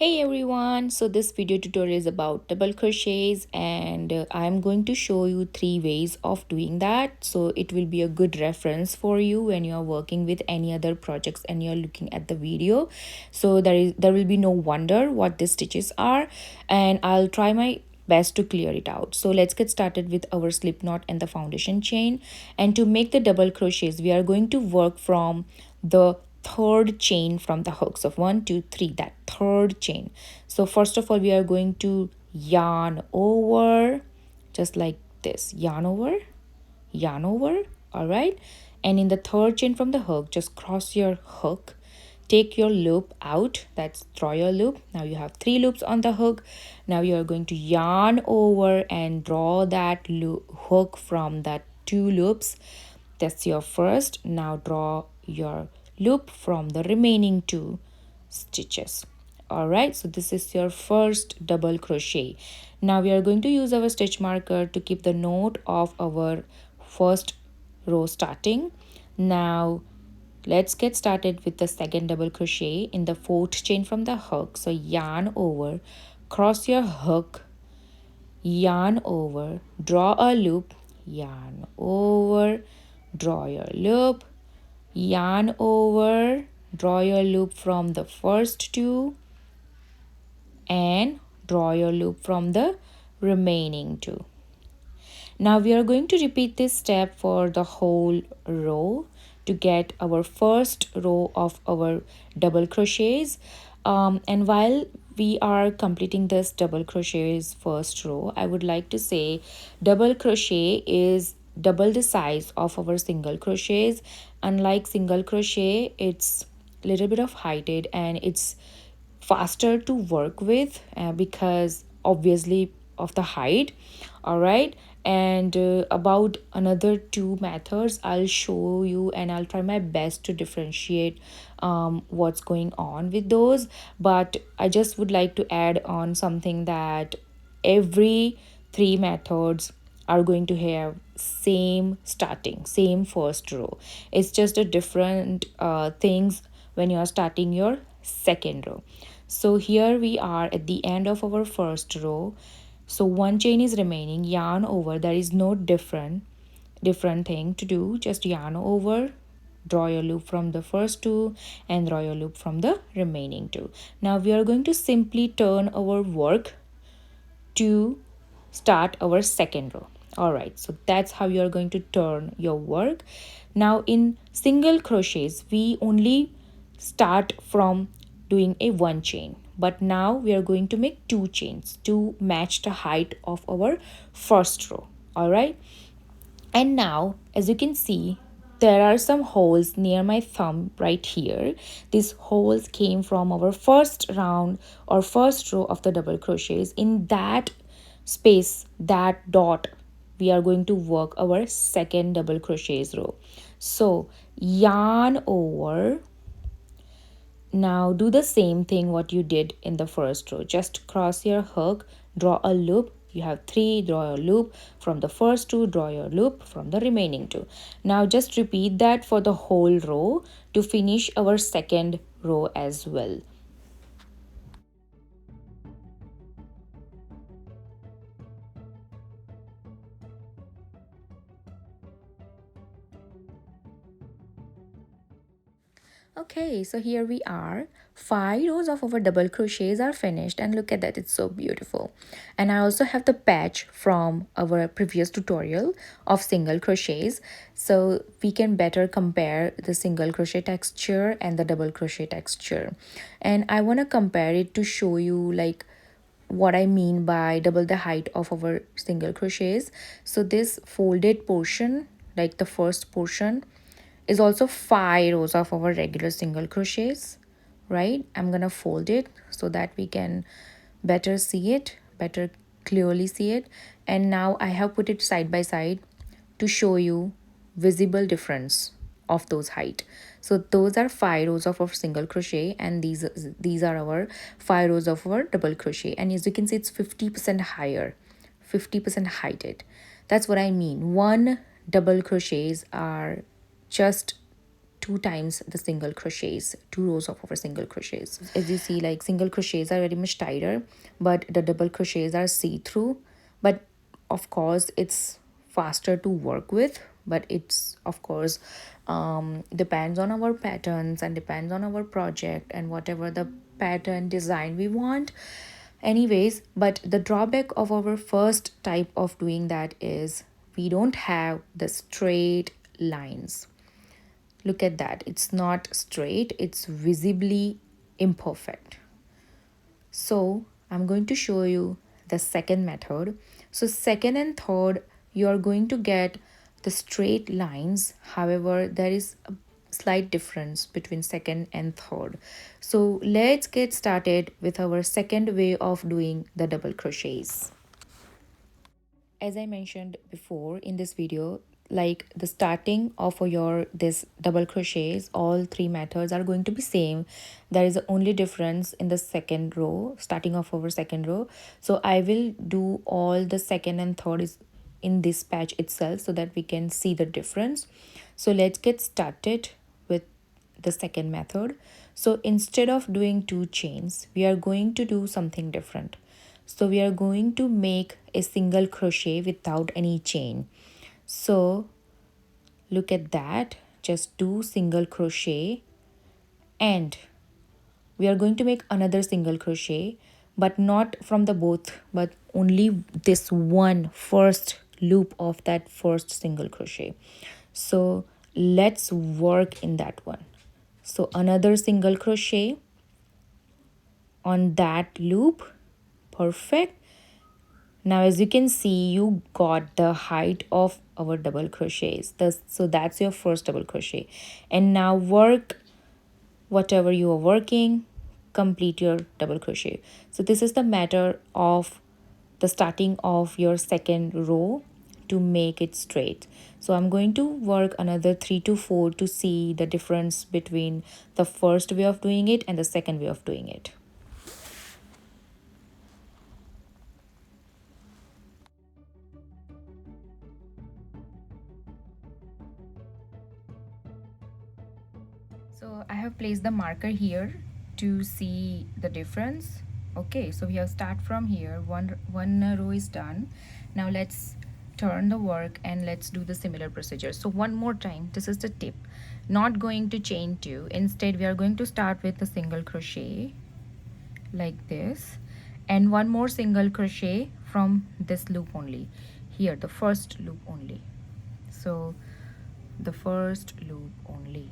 Hey everyone, so this video tutorial is about double crochets and I'm going to show you 3 ways of doing that. So it will be a good reference for you when you are working with any other projects and you're looking at the video. So there will be no wonder what the stitches are, and I'll try my best to clear it out. So let's get started with our slip knot and the foundation chain. And to make the double crochets, we are going to work from the third chain from the hooks of 1 2 3, that third chain. So first of all, we are going to yarn over, just like this, yarn over, yarn over. All right, and in the third chain from the hook, just cross your hook, take your loop out, that's draw your loop. Now you have 3 loops on the hook. Now you are going to yarn over and draw that hook from that 2 loops. That's your first. Now draw your loop from the remaining 2 stitches. All right, so this is your first double crochet. Now we are going to use our stitch marker to keep the note of our first row starting. Now let's get started with the second double crochet in the fourth chain from the hook. So yarn over, cross your hook, yarn over, draw a loop, yarn over, draw your loop, yarn over, draw your loop from the first 2, and draw your loop from the remaining 2. Now we are going to repeat this step for the whole row to get our first row of our double crochets. And while we are completing this double crochets first row, I would like to say double crochet is double the size of our single crochets. Unlike single crochet, it's a little bit of heighted and it's faster to work with because obviously of the height. All right, and about another 2 methods I'll show you, and I'll try my best to differentiate what's going on with those. But I just would like to add on something that every 3 methods are going to have same starting, same first row. It's just a different things when you are starting your second row. So here we are at the end of our first row. So 1 chain is remaining, yarn over. There is no different thing to do, just yarn over, draw your loop from the first 2 and draw your loop from the remaining 2. Now we are going to simply turn our work to start our second row. All right, so that's how you are going to turn your work. Now in single crochets, we only start from doing a 1 chain, but now we are going to make 2 chains to match the height of our first row. All right, and now as you can see, there are some holes near my thumb right here. These holes came from our first round or first row of the double crochets. In that space, that dot, we are going to work our second double crochets row. So yarn over. Now do the same thing what you did in the first row. Just cross your hook, draw a loop. You have 3, draw a loop from the first 2, draw your loop from the remaining 2. Now just repeat that for the whole row to finish our second row as well. Okay, so here we are. 5 rows of our double crochets are finished, and look at that, it's so beautiful. And I also have the patch from our previous tutorial of single crochets, so we can better compare the single crochet texture and the double crochet texture. And I want to compare it to show you like what I mean by double the height of our single crochets. So this folded portion, like the first portion, is also 5 rows of our regular single crochets, right? I'm gonna fold it so that we can better clearly see it. And now I have put it side by side to show you visible difference of those height. So those are 5 rows of our single crochet, and these are our 5 rows of our double crochet. And as you can see, it's 50% higher, 50% heighted. That's what I mean. One double crochets are just two times the single crochets, two rows of our single crochets. As you see, like single crochets are very much tighter, but the double crochets are see-through. But of course it's faster to work with, but it's of course depends on our patterns and depends on our project and whatever the pattern design we want. Anyways, but the drawback of our first type of doing that is we don't have the straight lines. Look at that, it's not straight, it's visibly imperfect. So I'm going to show you the second method. So second and third, you are going to get the straight lines. However, there is a slight difference between second and third. So let's get started with our second way of doing the double crochets. As I mentioned before in this video, like the starting of your this double crochets, all three methods are going to be same. There is only difference in the second row, starting of our second row. So I will do all the second and third is in this patch itself so that we can see the difference. So let's get started with the second method. So instead of doing two chains, we are going to do something different. So we are going to make a single crochet without any chain. So look at that, just do single crochet, and we are going to make another single crochet, but not from the both, but only this one first loop of that first single crochet. So let's work in that one. So another single crochet on that loop. Perfect. Now as you can see, you got the height of our double crochets. So that's your first double crochet. And now work whatever you are working, complete your double crochet. So this is the matter of the starting of your second row to make it straight. So I'm going to work another 3 to 4 to see the difference between the first way of doing it and the second way of doing it. So I have placed the marker here to see the difference. Okay, so we have start from here. One row is done. Now let's turn the work and let's do the similar procedure. So one more time, this is the tip. Not going to chain two. Instead, we are going to start with a single crochet like this, and one more single crochet from this loop only. Here, the first loop only. So the first loop only.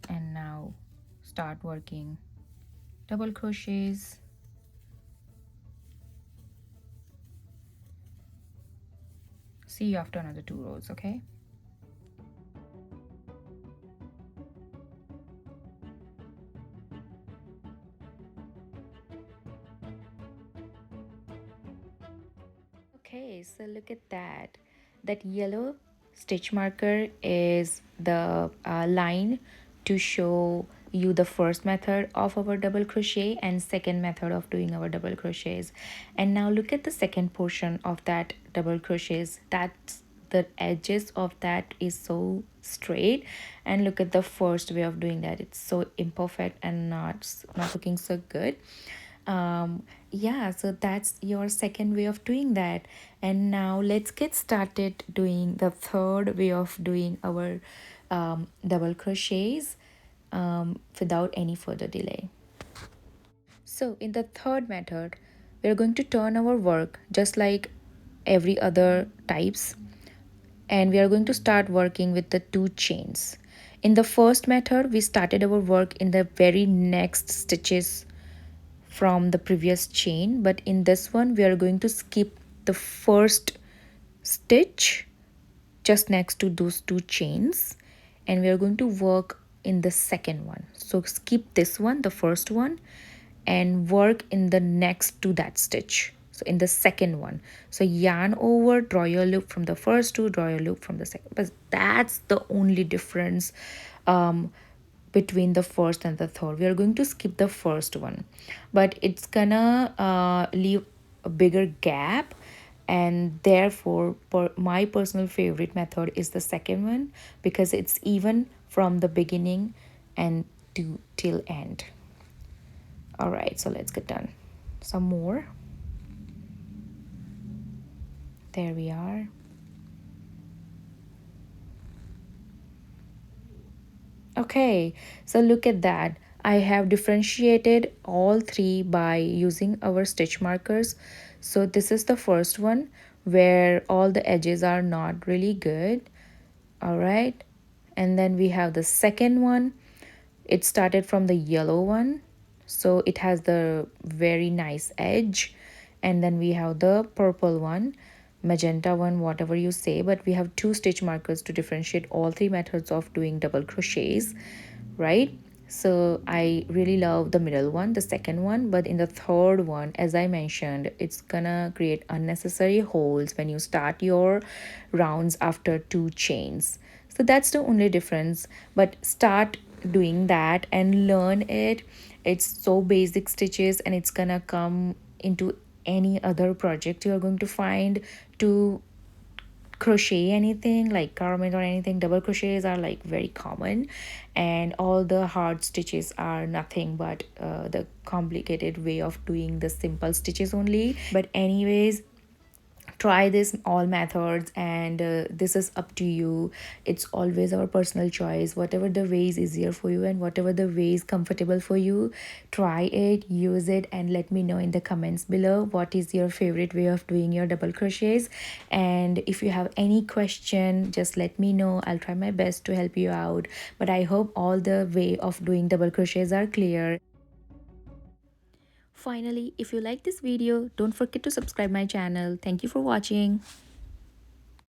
And now start working double crochets. See you after another 2 rows, okay? Okay, so look at that. That yellow stitch marker is the line to show you the first method of our double crochet and second method of doing our double crochets. And now look at the second portion of that double crochets. That's the edges of that is so straight, and look at the first way of doing that. It's so imperfect and not looking so good. Yeah, so that's your second way of doing that. And now let's get started doing the third way of doing our double crochets without any further delay. So in the third method, we're going to turn our work just like every other types, and we are going to start working with the two chains. In the first method, we started our work in the very next stitches from the previous chain, but in this one we are going to skip the first stitch just next to those two chains, and we are going to work in the second one. So skip this one, the first one, and work in the next to that stitch, so in the second one. So yarn over, draw your loop from the first two, draw your loop from the second. But that's the only difference between the first and the third. We are going to skip the first one, but it's gonna leave a bigger gap, and therefore my personal favorite method is the second one, because it's even from the beginning and to till end. All right, so let's get done. Some more. There we are. Okay, so look at that. I have differentiated all three by using our stitch markers. So this is the first one where all the edges are not really good. All right. And then we have the second one. It started from the yellow one. So it has the very nice edge. And then we have the purple one, magenta one, whatever you say, but we have two stitch markers to differentiate all three methods of doing double crochets, right? So I really love the middle one, the second one, but in the third one, as I mentioned, it's gonna create unnecessary holes when you start your rounds after two chains. So that's the only difference, but start doing that and learn it. It's so basic stitches, and it's gonna come into any other project you're going to find to crochet anything like garment or anything. Double crochets are like very common, and all the hard stitches are nothing but the complicated way of doing the simple stitches only. But anyways, try this all methods, and this is up to you. It's always our personal choice. Whatever the way is easier for you and whatever the way is comfortable for you, try it, use it, and let me know in the comments below what is your favorite way of doing your double crochets. And if you have any question, just let me know. I'll try my best to help you out. But I hope all the way of doing double crochets are clear. Finally, if you like this video, don't forget to subscribe my channel. Thank you for watching.